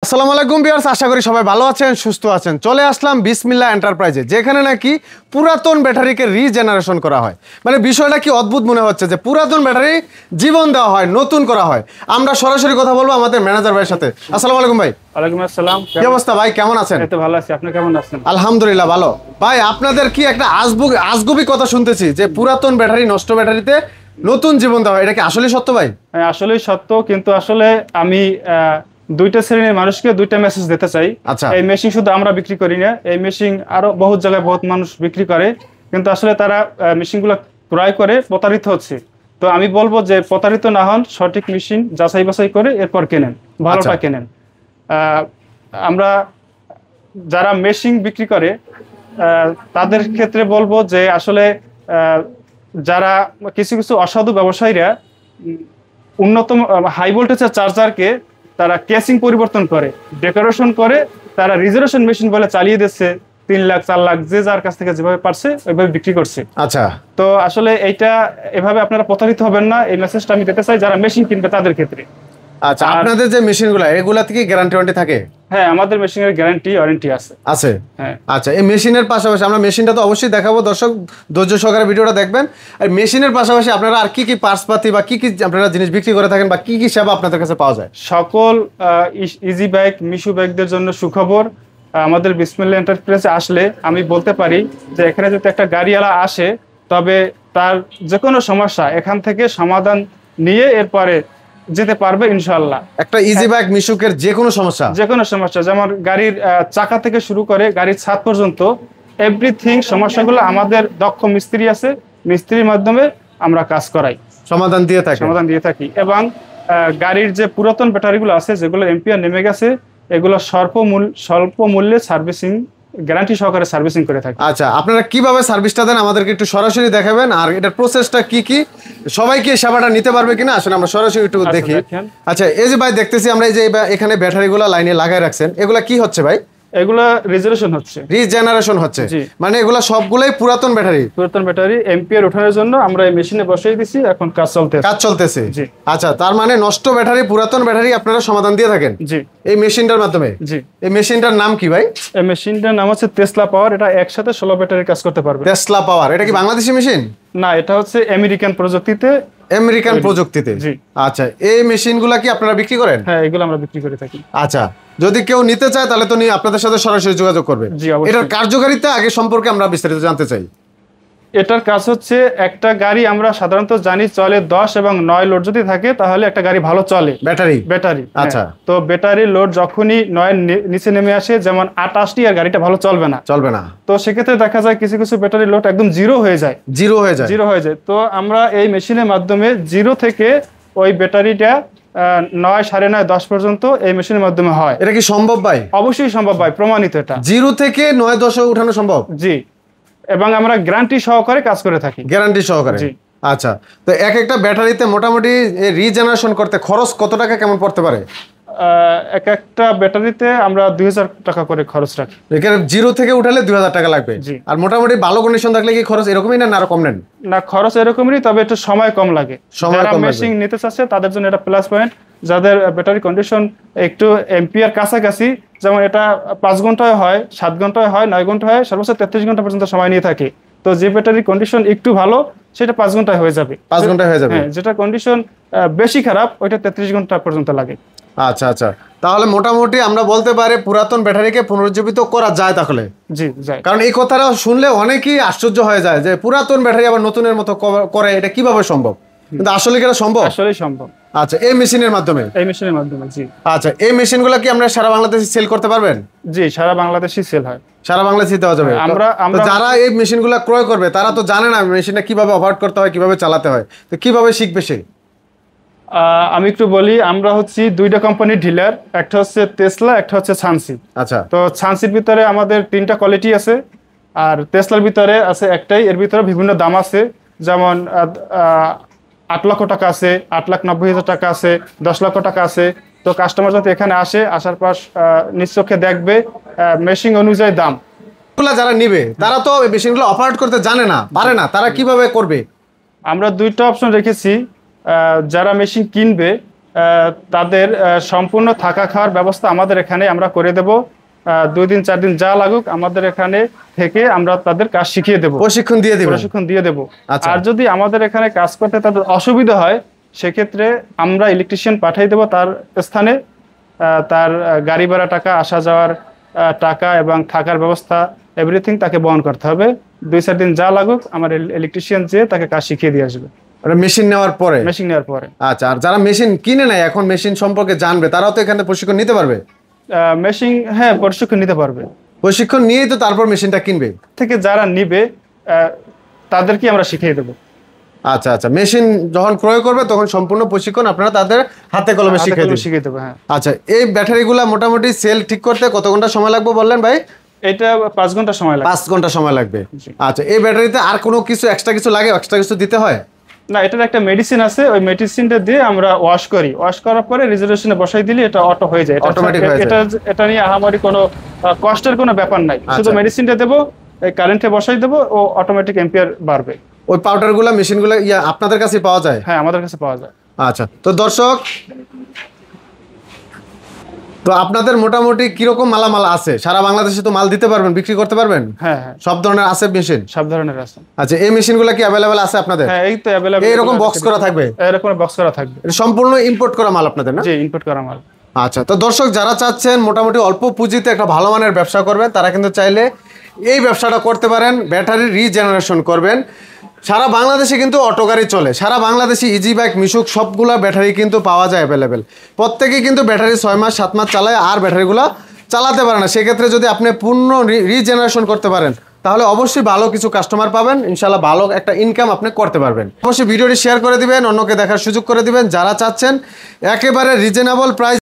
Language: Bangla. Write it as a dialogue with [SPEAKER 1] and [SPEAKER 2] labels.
[SPEAKER 1] আসসালামু আলাইকুম ভিউয়ার্স, আশা করি সবাই ভালো আছেন, সুস্থ আছেন। চলে আসলাম বিসমিল্লাহ এন্টারপ্রাইজে, যেখানে নাকি পুরাতন ব্যাটারিকে রিজেনারেশন করা হয়। মানে বিষয়টা কি অদ্ভুত মনে হচ্ছে যে পুরাতন ব্যাটারি জীবন দেওয়া হয়, নতুন করা হয়। আমরা সরাসরি কথা বলবো আমাদের ম্যানেজার ভাইয়ের সাথে। আসসালামু আলাইকুম ভাই।
[SPEAKER 2] ওয়ালাইকুম আসসালাম।
[SPEAKER 1] কি অবস্থা ভাই, কেমন আছেন?
[SPEAKER 2] এই তো ভালো আছি, আপনি কেমন আছেন?
[SPEAKER 1] আলহামদুলিল্লাহ ভালো। ভাই আপনাদের কি একটা আজগুবি কথা শুনতেছি যে পুরাতন ব্যাটারি, নষ্ট ব্যাটারিতে নতুন জীবন দেওয়া হয়, এটা কি আসলে সত্য ভাই?
[SPEAKER 2] হ্যাঁ, আসলেই সত্য, কিন্তু আসলে আমি দুইটা শ্রেণীর মানুষকে দুইটা মেসেজ দিতে চাই।
[SPEAKER 1] আচ্ছা।
[SPEAKER 2] এই মেশিন শুধু আমরা বিক্রি করি না, এই মেশিন আরো বহুত জায়গায় বহুত মানুষ বিক্রি করে, কিন্তু আসলে তারা মেশিনগুলো ক্রয় করে প্রতারিত হচ্ছে। তো আমি বলবো যে প্রতারিত না হন, সঠিক মেশিন যাচাই বাছাই করে এরপর কেনেন, ভালোটা কেনেন। আমরা যারা মেশিন বিক্রি করে তাদের ক্ষেত্রে বলবো যে আসলে যারা কিছু কিছু অসাধু ব্যবসায়ীরা উন্নত হাই ভোল্টেজের চার্জারকে তারা কেসিং পরিবর্তন করে, ডেকোরেশন করে, তারা রিজার্ভেশন মেশিন বলে চালিয়ে দিচ্ছে। 3 লাখ 4 লাখ যে যার কাছ থেকে যেভাবে পারছে ওইভাবে বিক্রি করছে।
[SPEAKER 1] আচ্ছা,
[SPEAKER 2] তো আসলে এইটা এভাবে আপনারা প্রতারিত হবেন না, এই মেসেজটা আমি দিতে চাই যারা মেশিন কিনবে তাদের ক্ষেত্রে।
[SPEAKER 1] আচ্ছা, আপনাদের যে মেশিনগুলো এগুলা থেকে গ্যারান্টি ওয়ারেন্টি থাকে?
[SPEAKER 2] হ্যাঁ, আমাদের মেশিনের গ্যারান্টি ওয়ারেন্টি আছে।
[SPEAKER 1] আছে?
[SPEAKER 2] হ্যাঁ।
[SPEAKER 1] আচ্ছা, এই মেশিনের পাশাপাশি আমরা মেশিনটা তো অবশ্যই দেখাবো, দর্শক ধৈর্য সহকারে ভিডিওটা দেখবেন। আর মেশিনের পাশাপাশি আপনারা আর কি কি পার্টসপাতি বা কি কি আপনারা জিনিস বিক্রি করে থাকেন বা কি কি সেবা আপনাদের কাছে পাওয়া যায়?
[SPEAKER 2] সকল ইজি বাইক, মিশু বাইকদের জন্য সুখবর। আমাদের বিসমিল্লাহ এন্টারপ্রাইজে আসলে আমি বলতে পারি যে এখানে যদি একটা গাড়িওয়ালা আসে তবে তার যে কোনো সমস্যা এখান থেকে সমাধান নিয়ে এরপরে যেতে পারবে ইনশাআল্লাহ।
[SPEAKER 1] একটা ইজি বাইক মিশুকের যে কোনো সমস্যা,
[SPEAKER 2] যেমন গাড়ির চাকা থেকে শুরু করে গাড়ির ছাদ পর্যন্ত এভরিথিং সমস্যাগুলো আমাদের দক্ষ মিস্ত্রি আছে, মিস্ত্রির মাধ্যমে আমরা কাজ করাই, সমাধান দিয়ে থাকি। এবং গাড়ির যে পুরাতন ব্যাটারিগুলো আছে যেগুলো এম্পিয়ার নেমে গেছে এগুলো স্বল্প মূল্যে সার্ভিসিং, গ্যারান্টি সহকারে সার্ভিসিং করে থাকি।
[SPEAKER 1] আচ্ছা, আপনারা কিভাবে সার্ভিসটা দেন আমাদেরকে একটু সরাসরি দেখাবেন, আর এটার প্রসেসটা কি কি, সবাই কি সেবাটা নিতে পারবে কিনা আসলে আমরা সরাসরি একটু দেখি। আচ্ছা, এই যে ভাই দেখতেছি আমরা এই যে এখানে ব্যাটারিগুলো লাইনে লাগাই রাখছেন, এগুলা কি হচ্ছে ভাই?
[SPEAKER 2] এগুলা রিজেনারেশন হচ্ছে,
[SPEAKER 1] মানে এগুলা সবগুলাই পুরাতন
[SPEAKER 2] ব্যাটারি এম্পিয়ার ওঠানোর জন্য আমরা এই মেশিনে বসিয়ে দিছি, এখন কাজ চলতেছে। জি।
[SPEAKER 1] আচ্ছা, তার মানে নষ্ট ব্যাটারি, পুরাতন ব্যাটারি আপনারা সমাধান দিয়ে থাকেন?
[SPEAKER 2] জি।
[SPEAKER 1] এই মেশিনটার মাধ্যমে?
[SPEAKER 2] জি।
[SPEAKER 1] এই মেশিনটার নাম কি ভাই?
[SPEAKER 2] এই মেশিনটার নাম হচ্ছে টেসলা পাওয়ার। এটা একসাথে 16 ব্যাটারি কাজ করতে পারবে।
[SPEAKER 1] টেসলা পাওয়ার, এটা কি বাংলাদেশি মেশিন?
[SPEAKER 2] না, এটা হচ্ছে আমেরিকান প্রযুক্তিতে।
[SPEAKER 1] জি। আচ্ছা, এই মেশিনগুলা কি আপনারা বিক্রি করেন?
[SPEAKER 2] হ্যাঁ, এগুলো আমরা বিক্রি করে থাকি।
[SPEAKER 1] আচ্ছা, যদি কেউ নিতে চায় তাহলে তো আপনাদের সাথে সরাসরি যোগাযোগ করবে। এটার কার্যকারিতা আগে সম্পর্কে আমরা বিস্তারিত জানতে চাই।
[SPEAKER 2] এটার কাজ হচ্ছে, একটা গাড়ি আমরা সাধারণত জানি চলে 10 এবং 9 লোড যদি থাকে তাহলে একটা গাড়ি ভালো চলে। ব্যাটারি। আচ্ছা, তো ব্যাটারি লোড যখনই 9 নিচে নেমে আসে, যেমন 28টি, আর গাড়িটা ভালো চলবে না। তো সেক্ষেত্রে দেখা যায় কিছু কিছু ব্যাটারি লোড একদম জিরো হয়ে যায়। তো আমরা এই মেশিনের মাধ্যমে জিরো থেকে ওই ব্যাটারিটা 9, 9:30, 10 পর্যন্ত এই মেশিনের মাধ্যমে হয়।
[SPEAKER 1] এটা কি সম্ভব ভাই?
[SPEAKER 2] অবশ্যই সম্ভব ভাই, প্রমাণিত। এটা
[SPEAKER 1] 0 থেকে 9, 10 উঠানো সম্ভব?
[SPEAKER 2] জি, এবং আমরা গ্যারান্টি সহকারে কাজ করে থাকি।
[SPEAKER 1] জি। আচ্ছা, তো একটা ব্যাটারিতে মোটামুটি রিজেনারেশন করতে খরচ কত টাকা কেমন পড়তে পারে?
[SPEAKER 2] একটা ব্যাটারিতে আমরা 2000 টাকা করে খরচ রাখি।
[SPEAKER 1] এখানে 0 থেকে উঠালে 2000 টাকা লাগবে। আর মোটামুটি ভালো কন্ডিশন থাকলে কি খরচ এরকমই না আরো কম নেন?
[SPEAKER 2] না, খরচ এরকমই, তবে একটু সময় কম লাগে। যারা মেশিন নিতে চাচ্ছে তাদের জন্য এটা প্লাস পয়েন্ট। যাদের ব্যাটারি কন্ডিশন একটু এম্পিয়ার কাছাকাছি, যেমন এটা 5 ঘন্টায় হয়, 7 ঘন্টায় হয়, 9 ঘন্টা হয়, সর্বোচ্চ 33 ঘন্টা পর্যন্ত সময় নিয়ে থাকে। তো যে ব্যাটারির কন্ডিশন একটু ভালো সেটা 5 ঘন্টায় হয়ে যাবে। হ্যাঁ, যেটা কন্ডিশন বেশি খারাপ ওইটা 33 ঘন্টা পর্যন্ত লাগে।
[SPEAKER 1] আচ্ছা, তাহলে মোটামুটি আমরা বলতে পারি পুরাতন ব্যাটারিকে পুনরুজ্জীবিত করা যায় তাহলে?
[SPEAKER 2] জি, যায়।
[SPEAKER 1] কারণ এই কথাটা শুনলে অনেকেই আশ্চর্য হয়ে যায় যে পুরাতন ব্যাটারি আবার নতুনের মতো করে, এটা কিভাবে সম্ভব? কিন্তু আসলে কি এটা সম্ভব?
[SPEAKER 2] আসলেই সম্ভব।
[SPEAKER 1] আচ্ছা, এই মেশিনের মাধ্যমে?
[SPEAKER 2] জি।
[SPEAKER 1] আচ্ছা, এই মেশিনগুলো কি আমরা সারা বাংলাদেশে সেল করতে পারবেন?
[SPEAKER 2] জি, সারা বাংলাদেশে সেল হয়।
[SPEAKER 1] সারা বাংলাদেশে দেওয়া যাবে? যারা এই মেশিনগুলো ক্রয় করবে তারা তো জানে না মেশিনটা কিভাবে অপারেট করতে হয়, কিভাবে চালাতে হয়, তো কিভাবে শিখবে সে?
[SPEAKER 2] আমি একটু বলি, আমরা হচ্ছে 2টা কোম্পানির ডিলার, একটা হচ্ছে টেসলা, একটা হচ্ছে সানসি।
[SPEAKER 1] আচ্ছা, তো
[SPEAKER 2] সানসির ভিতরে আমাদের 3টা কোয়ালিটি আছে, আর টেসলার ভিতরে আছে একটাই। এর ভিতরে বিভিন্ন দাম আছে, যেমন 8 লক্ষ টাকা আছে, 8,90,000 টাকা আছে, 10 লক্ষ টাকা আছে। তো কাস্টমার যাতে এখানে আসার পর নিশ্চোখে দেখবে মেশিন অনুযায়ী দাম।
[SPEAKER 1] যারা নিবে তারা তো মেশিনগুলো অপারেট করতে জানে না, পারে না, তারা কিভাবে করবে?
[SPEAKER 2] আমরা 2টা অপশন রেখেছি। যারা মেশিন কিনবে তাদের সম্পূর্ণ থাকা খাওয়ার ব্যবস্থা আমাদের এখানে আমরা করে দেব। 2 দিন 4 দিন যা লাগুক আমাদের এখানে থেকে আমরা তাদের কাজ শিখিয়ে দেব,
[SPEAKER 1] প্রশিক্ষণ দিয়ে দেব। আচ্ছা।
[SPEAKER 2] আর যদি আমাদের এখানে কাজ করতে তাদের অসুবিধা হয় সেক্ষেত্রে আমরা ইলেকট্রিশিয়ান পাঠিয়ে দেব তার স্থানে। তার গাড়ি ভাড়া টাকা, আসা যাওয়ার টাকা এবং থাকার ব্যবস্থা এভরিথিং তাকে বহন করতে হবে। 2-4 দিন যা লাগুক আমার ইলেকট্রিশিয়ান যেয়ে তাকে কাজ শিখিয়ে দিয়ে আসবে
[SPEAKER 1] মেশিন নেওয়ার পরে। আচ্ছা, আর যারা মেশিন কিনে নেয়, এখন মেশিন সম্পর্কে জানবে, তারাও তো এখানে প্রশিক্ষণ নিতে পারবে?
[SPEAKER 2] মেশিন, হ্যাঁ, প্রশিক্ষণ নিতে পারবে।
[SPEAKER 1] প্রশিক্ষণ নিয়েই তো তারপর মেশিনটা কিনবে।
[SPEAKER 2] থেকে যারা নিবে তাদেরকে আমরা শিখিয়ে দেবো।
[SPEAKER 1] আচ্ছা আচ্ছা, মেশিন যখন ক্রয় করবে তখন সম্পূর্ণ প্রশিক্ষণ আপনারা তাদের হাতে কলমে শিখিয়ে দেবে।
[SPEAKER 2] হ্যাঁ।
[SPEAKER 1] আচ্ছা, এই ব্যাটারিগুলা মোটামুটি সেল ঠিক করতে কত ঘন্টা সময় লাগবে বললেন ভাই?
[SPEAKER 2] এটা 5 ঘন্টা সময় লাগবে।
[SPEAKER 1] 5 ঘন্টা সময় লাগবে। আচ্ছা, এই ব্যাটারিতে আর কোনো কিছু এক্সট্রা কিছু লাগে? এক্সট্রা কিছু দিতে হয়
[SPEAKER 2] না? এটার একটা মেডিসিন আছে, ওই মেডিসিনটা দিয়ে আমরা ওয়াশ করার পরে রেজুলেশনে বসাই দিলে এটা অটো হয়ে যায়,
[SPEAKER 1] অটোমেটিক হয়ে যায়।
[SPEAKER 2] এটা নিয়ে আহামরি কোনো কষ্টের কোনো ব্যাপার নাই। শুধু মেডিসিনটা দেবো, এই কারেন্টে বসাই দেবো, ও অটোমেটিক এম্পিয়ার বাড়বে।
[SPEAKER 1] ওই পাউডারগুলো, মেশিনগুলো আপনাদের কাছে পাওয়া যায়?
[SPEAKER 2] হ্যাঁ, আমাদের কাছে পাওয়া যায়।
[SPEAKER 1] আচ্ছা, তো দর্শক, তো আপনাদের মোটামুটি কিরকম মালামাল আছে? সারা বাংলাদেশে তো মাল দিতে পারবেন, বিক্রি করতে পারবেন?
[SPEAKER 2] হ্যাঁ হ্যাঁ,
[SPEAKER 1] সব ধরনের আছে মেশিন?
[SPEAKER 2] সব ধরনের আছে।
[SPEAKER 1] আচ্ছা, এই মেশিনগুলো কি অ্যাভেলেবেল আছে আপনাদের?
[SPEAKER 2] হ্যাঁ, এই তো অ্যাভেলেবল।
[SPEAKER 1] এরকম বক্স করা থাকবে?
[SPEAKER 2] এরকম বক্স করা থাকবে।
[SPEAKER 1] এটা সম্পূর্ণ ইম্পোর্ট করা মাল আপনাদের, না?
[SPEAKER 2] জি, ইম্পোর্ট করা মাল।
[SPEAKER 1] আচ্ছা, তো দর্শক, যারা চাচ্ছেন মোটামুটি অল্প পুঁজিতে একটা ভালো মানের ব্যবসা করবেন, তারা কিন্তু চাইলে এই ব্যবসাটা করতে পারেন। ব্যাটারি রিজেনারেশন করবেন। সারা বাংলাদেশে কিন্তু অটো গাড়ি চলে, সারা বাংলাদেশে ইজি বাইক, মিশুক সবগুলা ব্যাটারি কিন্তু পাওয়া যায় অ্যাভেলেবেল। প্রত্যেকেই কিন্তু ব্যাটারি 6 মাস 7 মাস চালায়, আর ব্যাটারিগুলো চালাতে পারে না। সেক্ষেত্রে যদি আপনি পূর্ণ রিজেনারেশন করতে পারেন, তাহলে অবশ্যই ভালো কিছু কাস্টমার পাবেন, ইনশাল্লাহ ভালো একটা ইনকাম আপনি করতে পারবেন। অবশ্যই ভিডিওটি শেয়ার করে দিবেন, অন্যকে দেখার সুযোগ করে দিবেন। যারা চাচ্ছেন একেবারে রিজনেবল প্রাইস